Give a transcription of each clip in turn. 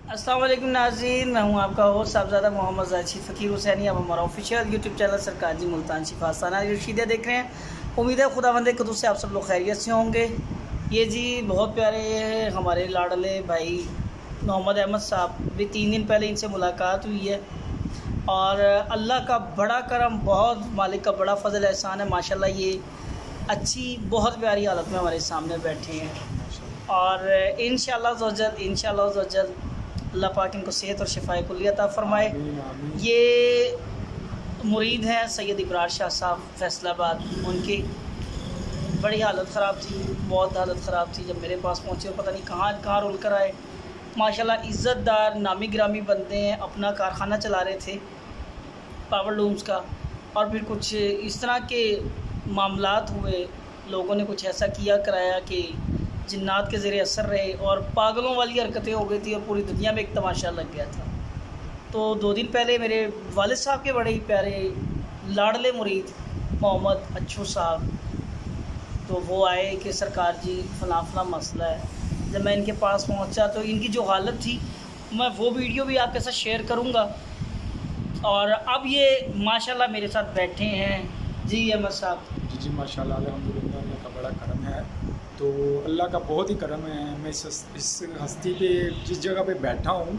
अस्सलाम वालेकुम नाज़रीन, मैं हूं आपका होस्ट साहबज़ादा मोहम्मद जाहिद फ़कीर हुसैनी। अब हमारा ऑफिशियल यूट्यूब चैनल सरकार जी मुल्तान शिफा साना रशीदिया देख रहे हैं। उम्मीद है खुदावंद कुदरत से आप सब लोग खैरियत से होंगे। ये जी बहुत प्यारे हमारे लाडले भाई मोहम्मद अहमद साहब, भी 3 दिन पहले इनसे मुलाकात हुई है और अल्लाह का बड़ा करम, बहुत मालिक का बड़ा फ़ज़ल एहसान है। माशाल्लाह ये अच्छी बहुत प्यारी हालत में हमारे सामने बैठे हैं और इंशाअल्लाह अल्लाह पाक इनको सेहत और शिफाए कुल्ली अता फ़रमाए। ये मुरीद हैं सैयद इब्रार शाह साहब फैसलाबाद। उनकी बड़ी हालत ख़राब थी, बहुत हालत ख़राब थी। जब मेरे पास पहुँचे पता नहीं कहाँ कहाँ रुल कर आए। माशाल्लाह इज़्ज़तदार नामी गिरामी बंदे हैं, अपना कारखाना चला रहे थे पावर लूम्स का, और फिर कुछ इस तरह के मामलात हुए, लोगों ने कुछ ऐसा किया कराया कि जिन्नात के ज़रिए असर रहे और पागलों वाली हरकतें हो गई थी और पूरी दुनिया में एक तमाशा लग गया था। तो 2 दिन पहले मेरे वालिद साहब के बड़े ही प्यारे लाडले मुरीद मोहम्मद अच्छू साहब, तो वो आए कि सरकार जी फ़लाँ मसला है। जब मैं इनके पास पहुंचा तो इनकी जो हालत थी, मैं वो वीडियो भी आपके साथ शेयर करूंगा। और अब ये माशाल्लाह मेरे साथ बैठे हैं। जी अहमद साहब। जी माशाल्लाह अल्हम्दुलिल्लाह, अल्लाह का बड़ा करम है। तो अल्लाह का बहुत ही करम है। मैं इस हस्ती पे जिस जगह पे बैठा हूँ,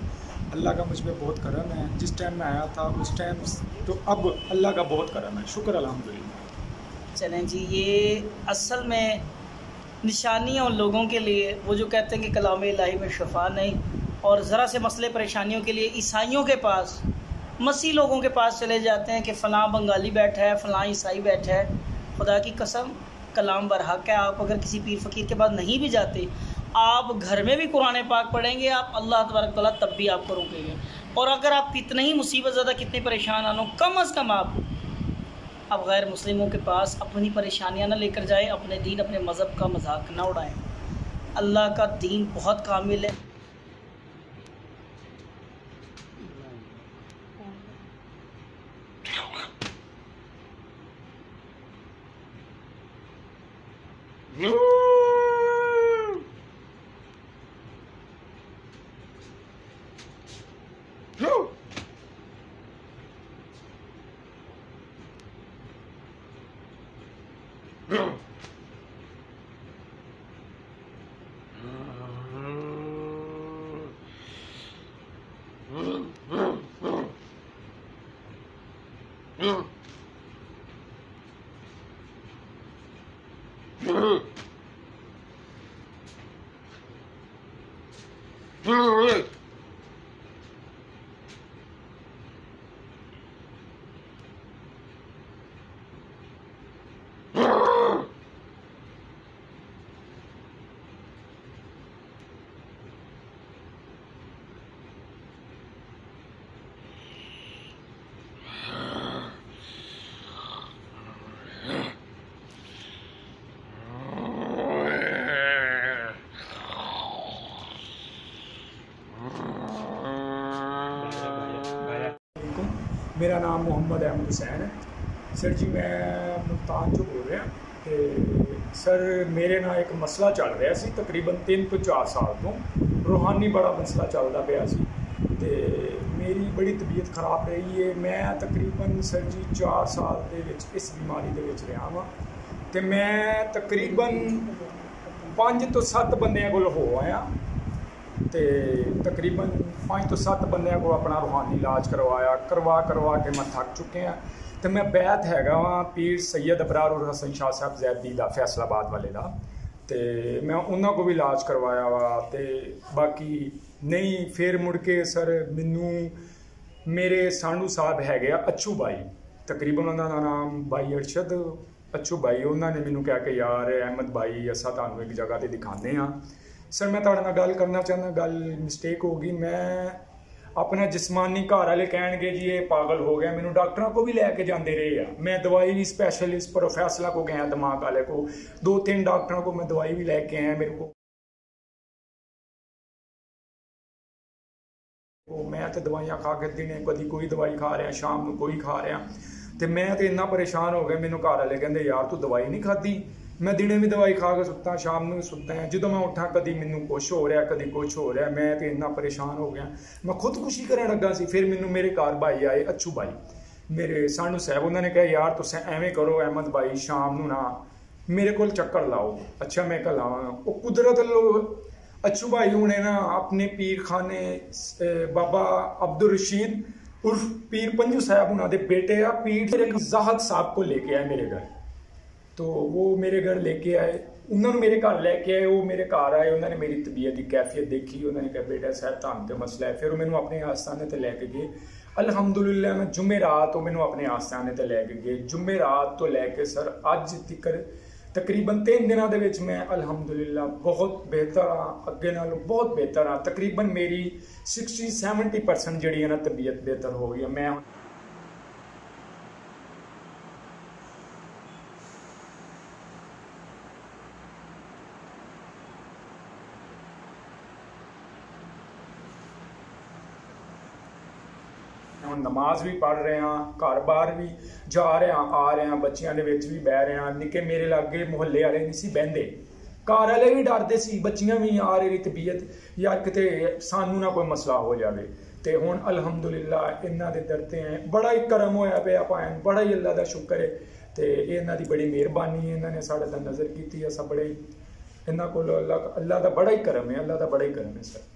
अल्लाह का मुझ पर बहुत करम है। जिस टाइम मैं आया था उस टाइम तो अब अल्लाह का बहुत करम है, शुक्र अल्हम्दुलिल्लाह। चलें जी, ये असल में निशानी है उन लोगों के लिए वो जो कहते हैं कि कलाम इलाही में शफा नहीं, और ज़रा से मसले परेशानियों के लिए ईसाइयों के पास, मसीह लोगों के पास चले जाते हैं कि फ़लाँ बंगाली बैठा है, फ़लाँ ईसाई बैठा है। खुदा की कसम कलाम बरहक है। आप अगर किसी पीर फ़कीर के पास नहीं भी जाते, आप घर में भी कुरान पाक पढ़ेंगे, आप अल्लाह तबारक तआला तब भी आपको रोकेंगे। और अगर आप कितने ही मुसीबत ज़्यादा, कितने परेशान आनो, कम अज़ कम आप गैर मुस्लिमों के पास अपनी परेशानियां ना लेकर जाएं, अपने दीन अपने मज़हब का मजाक ना उड़ाएं। अल्लाह का दीन बहुत कामिल है। मेरा नाम मोहम्मद अहमद हुसैन है। सर जी मैं मुल्तान जो बोल रहा तो सर मेरे ना एक मसला चल रहा सी तकरीबन 3 ਤੋਂ 4 साल तो रूहानी बड़ा मसला चलता पाया सी ते मेरी बड़ी तबीयत खराब रही है। मैं तकरीबन सर जी 4 साल दे विच इस बीमारी दे विच रहा वां ਤੇ ਮੈਂ ਤਕਰੀਬਨ 5 ਤੋਂ 7 ਬੰਦਿਆਂ ਕੋਲ ਹੋ ਆਇਆ ਤੇ ਤਕਰੀਬਨ 5 ਤੋਂ 7 ਬੰਦਿਆਂ ਕੋਲ ਆਪਣਾ ਰੂਹਾਨੀ ਇਲਾਜ ਕਰਵਾ ਕੇ ਮੈਂ ਥੱਕ ਚੁੱਕਿਆ। ਤੇ ਮੈਂ ਬੈਤ ਹੈਗਾ ਵਾਂ ਪੀਰ ਸੈयद ਅਬਰਾਰ ਉਰ ਹਸਨ ਸ਼ਾਹ ਸਾਹਿਬ ਜ਼ੈਦੀ ਦਾ, ਫੈਸਲਾਬਾਦ ਵਾਲੇ ਦਾ, ਤੇ ਮੈਂ ਉਹਨਾਂ ਕੋਲ ਵੀ ਇਲਾਜ ਕਰਵਾਇਆ ਵਾ। ਤੇ ਬਾਕੀ ਨਹੀਂ ਫਿਰ ਮੁੜ ਕੇ ਸਰ ਮੈਨੂੰ ਮੇਰੇ ਸਾਂਢੂ ਸਾਹਿਬ ਹੈਗੇ ਆ ਅੱਛੂ ਬਾਈ, ਤਕਰੀਬਨ ਉਹਨਾਂ ਦਾ ਨਾਮ ਬਾਈ ਅਰਸ਼ਦ ਅੱਛੂ ਬਾਈ, ਉਹਨਾਂ ਨੇ ਮੈਨੂੰ ਕਿਹਾ ਕਿ ਯਾਰ ਅਹਿਮਦ ਬਾਈ ਅਸਾਂ ਤੁਹਾਨੂੰ ਇੱਕ ਜਗ੍ਹਾ ਤੇ ਦਿਖਾਉਂਦੇ ਹਾਂ। ਸਰ ਮੈਂ ਤੁਹਾਡੇ ਨਾਲ ਗੱਲ ਕਰਨਾ ਚਾਹੁੰਦਾ, ਗੱਲ ਮਿਸਟੇਕ ਹੋ ਗਈ। ਮੈਂ अपना जिस्मानी घर वाले कह जी ये पागल हो गया, मैंने डॉक्टरों को भी लैके जाते रहे आ, मैं दवाई भी स्पैशलिस्ट प्रोफैसला को गया, दिमाग वाले को 2-3 डॉक्टरों को मैं दवाई भी लैके आया। मेरे को मैं तो दवाइयाँ खा के दिने कभी कोई दवाई खा रहा, शाम को कोई खा रहा, तो मैं तो इन्ना परेशान हो गया। मैंने घर वाले कहते यार तू दवाई नहीं खाधी, मैं दिने भी दवाई खा के सुता, शाम में भी सुता है, जो मैं उठा कभी मैनू कुछ हो रहा कभी कुछ हो रहा, मैं तो इन्ना परेशान हो गया। मैं खुदकुशी करने लगा सी। फिर मैनू मेरे घर भाई आए अच्छू भाई मेरे सानू साहब, उन्होंने कहा यार तुम एवें करो अहमद भाई, शाम नू ना मेरे को चक्कर लाओ। अच्छा मैं कल लावा, वो कुदरत अच्छू भाई उन्हें ना अपने पीर खाने बाबा अब्दुल रशीद उर्फ पीर पंजू साहब उन्होंने बेटे आ पीर जाहद साहब को लेके आए मेरे घर। तो वो मेरे घर लेके आए, उन्होंने मेरे घर लेके आए, वो मेरे घर आए, उन्होंने मेरी तबीयत की कैफियत देखी, उन्होंने कहा बेटा साहब तुहानू तो मसला है। फिर वो मैनू अपने आस्थाने ते लैके गए। अलहमदुलिल्लाह मैं जुम्मे रात वो मैनू अपने आस्थाने ते लैके गए। जुम्मे रात तो लैके सर अज तक तकरीबन 3 दिनों के विच मैं अलहमदुलिल्लाह बहुत बेहतर हाँ, अगे नालों बहुत बेहतर हाँ। तकरीबन मेरी 60-70% जी है ना तबीयत बेहतर हो गई। मैं ਹੁਣ नमाज भी पढ़ रहे हैं, घर बार भी जा रहे हैं, आ रहे हैं, बच्चों के विच भी बह रहे हैं। निके मेरे लागे मुहल्ले वाले नहीं सी बहते, घर वाले भी डरते सी, बच्चियां भी आ रही तबीयत यार किते सानू ना कोई मसला हो जाए। तो हुण अलहमदुलिल्लाह इन्हां दे दरते हैं, बड़ा ही करम होया पिया भाएं, बड़ा ही अल्लाह दा शुक्र है। तो इन्हां दी बड़ी मेहरबानी है, इन्हां ने साडे ते नज़र कीती, असां बड़े इन्हां कोल अल्लाह दा बड़ा ही करम है, अल्लाह दा बड़ा ही करम है सर।